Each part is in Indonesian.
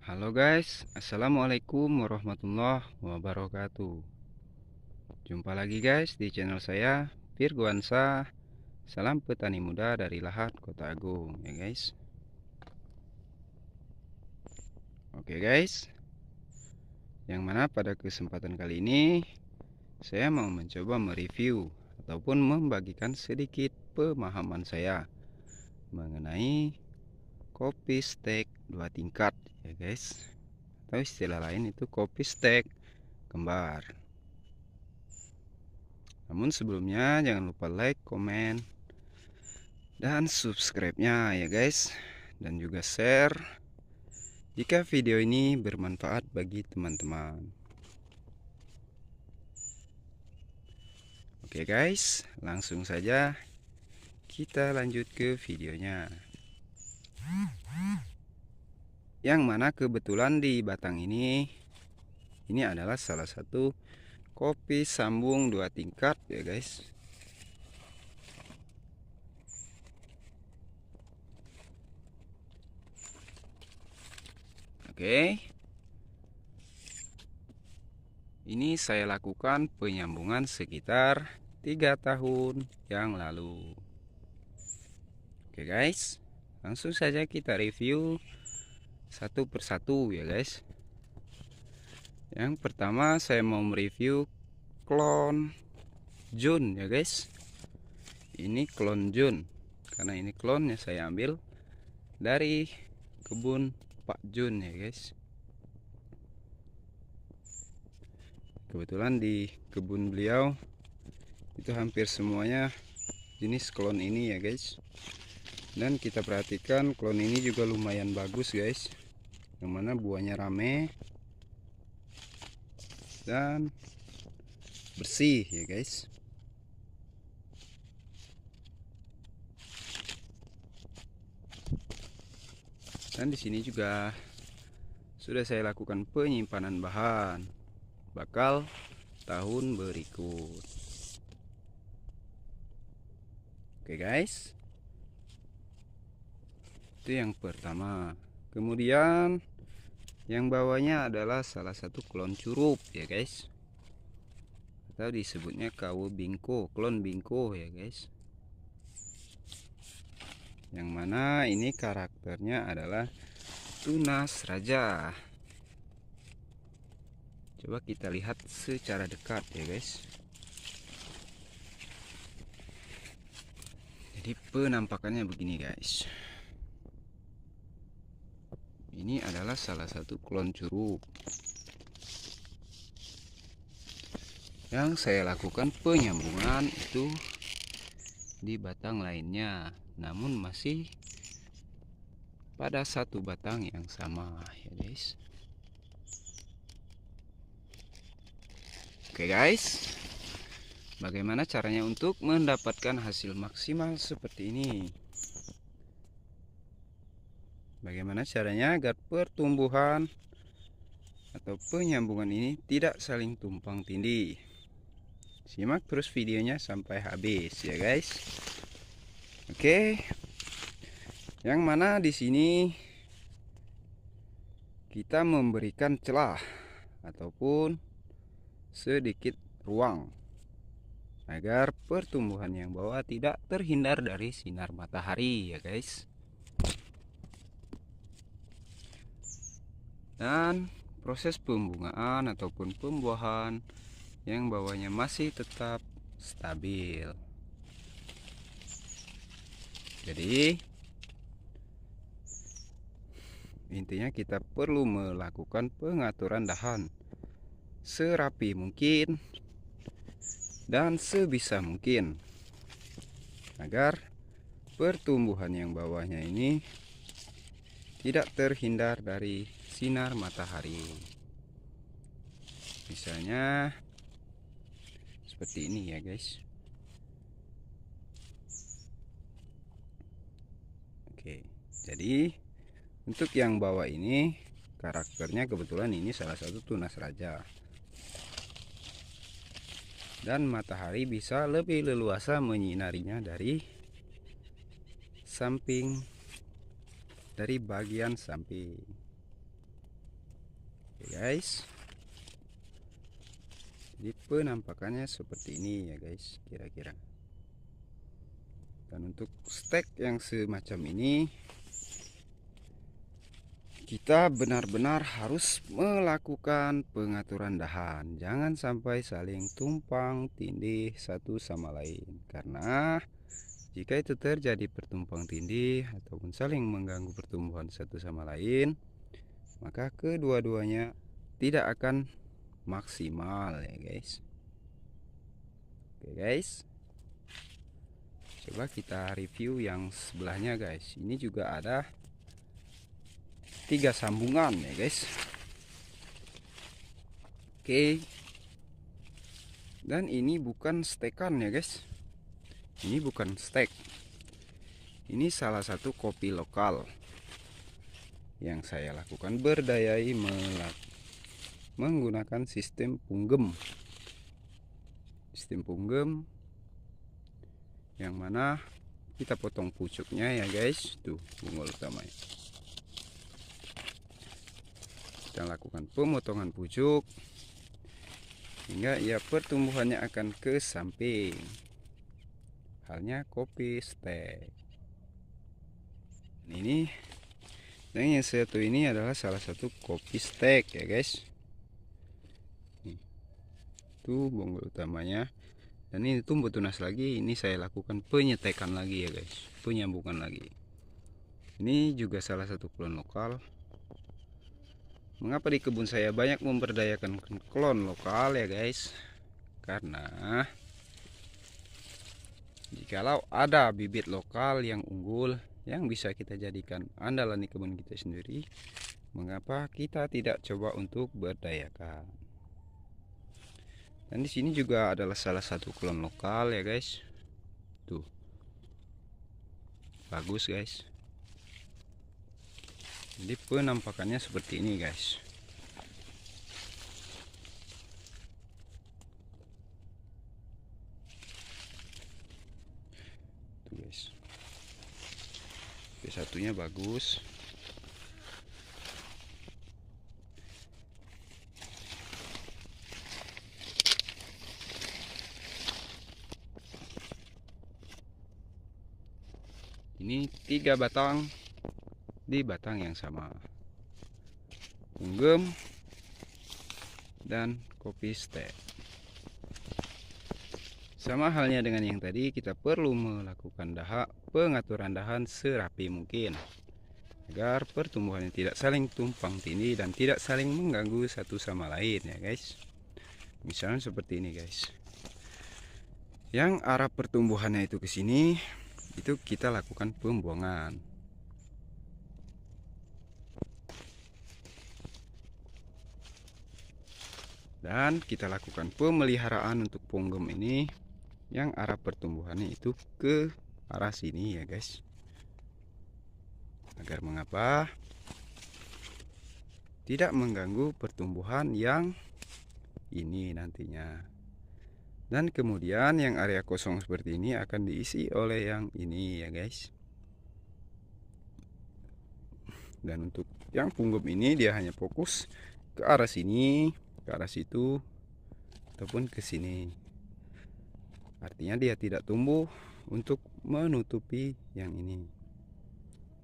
Halo guys, assalamualaikum warahmatullahi wabarakatuh. Jumpa lagi guys di channel saya, Virgoansa. Salam petani muda dari Lahat Kota Agung ya guys. Oke guys, yang mana pada kesempatan kali ini saya mau mencoba mereview ataupun membagikan sedikit pemahaman saya mengenai kopi stek 2 tingkat ya guys, atau istilah lain itu kopi stek kembar. Namun sebelumnya jangan lupa like, komen, dan subscribe-nya ya guys. Dan juga share jika video ini bermanfaat bagi teman-teman. Oke guys, langsung saja kita lanjut ke videonya. Yang mana kebetulan di batang ini adalah salah satu kopi sambung 2 tingkat ya guys. Oke, ini saya lakukan penyambungan sekitar 3 tahun yang lalu. Oke guys, langsung saja kita review satu persatu ya guys. Yang pertama saya mau mereview klon Jun ya guys. Ini klon Jun, karena ini klonnya saya ambil dari kebun Pak Jun ya guys. Kebetulan di kebun beliau itu hampir semuanya jenis klon ini ya guys. Dan kita perhatikan klon ini juga lumayan bagus guys, yang mana buahnya rame dan bersih ya guys. Dan di sini juga sudah saya lakukan penyimpanan bahan bakal tahun berikut. Oke guys, itu yang pertama. Kemudian yang bawahnya adalah salah satu klon curup ya guys, atau disebutnya KW Bingko, klon Bingko ya guys. Yang mana ini karakternya adalah tunas raja. Coba kita lihat secara dekat ya guys. Jadi penampakannya begini guys. Ini adalah salah satu klon curup yang saya lakukan penyambungan itu di batang lainnya, namun masih pada satu batang yang sama ya guys. Oke guys, bagaimana caranya untuk mendapatkan hasil maksimal seperti ini? Bagaimana caranya agar pertumbuhan atau penyambungan ini tidak saling tumpang tindih? Simak terus videonya sampai habis ya guys. Oke. Yang mana di sini kita memberikan celah ataupun sedikit ruang agar pertumbuhan yang bawah tidak terhindar dari sinar matahari ya guys. Dan proses pembungaan ataupun pembuahan yang bawahnya masih tetap stabil. Jadi intinya kita perlu melakukan pengaturan dahan serapi mungkin dan sebisa mungkin agar pertumbuhan yang bawahnya ini tidak terhindar dari sinar matahari. Misalnya seperti ini ya guys. Oke, jadi untuk yang bawah ini karakternya kebetulan ini salah satu tunas raja, dan matahari bisa lebih leluasa menyinarinya dari samping, dari bagian samping. Oke guys, jadi penampakannya seperti ini ya guys, kira-kira. Dan untuk stek yang semacam ini, kita benar-benar harus melakukan pengaturan dahan. Jangan sampai saling tumpang tindih satu sama lain. Karena jika itu terjadi pertumpang tindih ataupun saling mengganggu pertumbuhan satu sama lain, maka kedua-duanya tidak akan maksimal ya guys. Oke guys, coba kita review yang sebelahnya guys. Ini juga ada 3 sambungan ya guys. Oke, dan ini bukan stekan ya guys, ini bukan stek, ini salah satu kopi lokal yang saya lakukan berdayai menggunakan sistem punggem yang mana kita potong pucuknya ya guys. Tuh bunggul utamanya, kita lakukan pemotongan pucuk hingga ya pertumbuhannya akan ke samping, halnya kopi stek. Ini dan yang satu ini adalah salah satu kopi stek ya guys. Tuh bonggol utamanya, dan ini tumbuh tunas lagi. Ini saya lakukan penyetekan lagi ya guys, penyambungan lagi. Ini juga salah satu klon lokal. Mengapa di kebun saya banyak memberdayakan klon lokal ya guys? Karena jikalau ada bibit lokal yang unggul yang bisa kita jadikan andalan di kebun kita sendiri, mengapa kita tidak coba untuk berdayakan? Dan di sini juga adalah salah satu klon lokal ya guys. Tuh, bagus guys. Jadi penampakannya seperti ini guys. Tuh guys, satunya bagus. Ini 3 batang di batang yang sama, punggem dan kopi stek. Sama halnya dengan yang tadi, kita perlu melakukan pengaturan dahan serapi mungkin agar pertumbuhannya tidak saling tumpang tindih dan tidak saling mengganggu satu sama lain ya guys. Misalnya seperti ini guys, yang arah pertumbuhannya itu ke sini, itu kita lakukan pembuangan. Dan kita lakukan pemeliharaan untuk punggem ini yang arah pertumbuhannya itu ke arah sini ya guys. Agar mengapa? Tidak mengganggu pertumbuhan yang ini nantinya. Dan kemudian yang area kosong seperti ini akan diisi oleh yang ini ya guys. Dan untuk yang punggem ini dia hanya fokus ke arah sini, ke arah situ, ataupun ke sini. Artinya dia tidak tumbuh untuk menutupi yang ini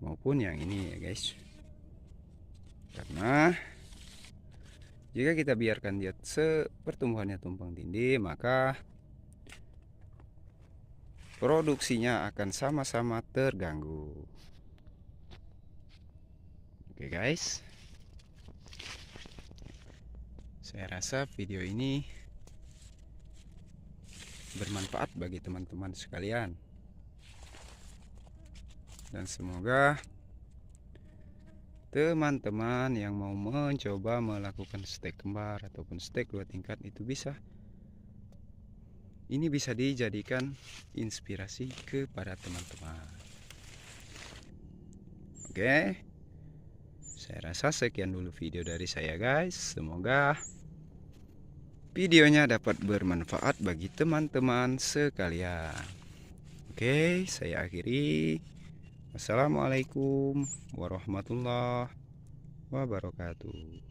maupun yang ini ya guys. Karena jika kita biarkan dia pertumbuhannya tumpang tindih, maka produksinya akan sama-sama terganggu. Oke guys, saya rasa video ini bermanfaat bagi teman-teman sekalian, dan semoga teman-teman yang mau mencoba melakukan stek kembar ataupun stek 2 tingkat itu bisa dijadikan inspirasi kepada teman-teman. Oke, saya rasa sekian dulu video dari saya guys. Semoga videonya dapat bermanfaat bagi teman-teman sekalian. Oke, saya akhiri. Wassalamualaikum warahmatullahi wabarakatuh.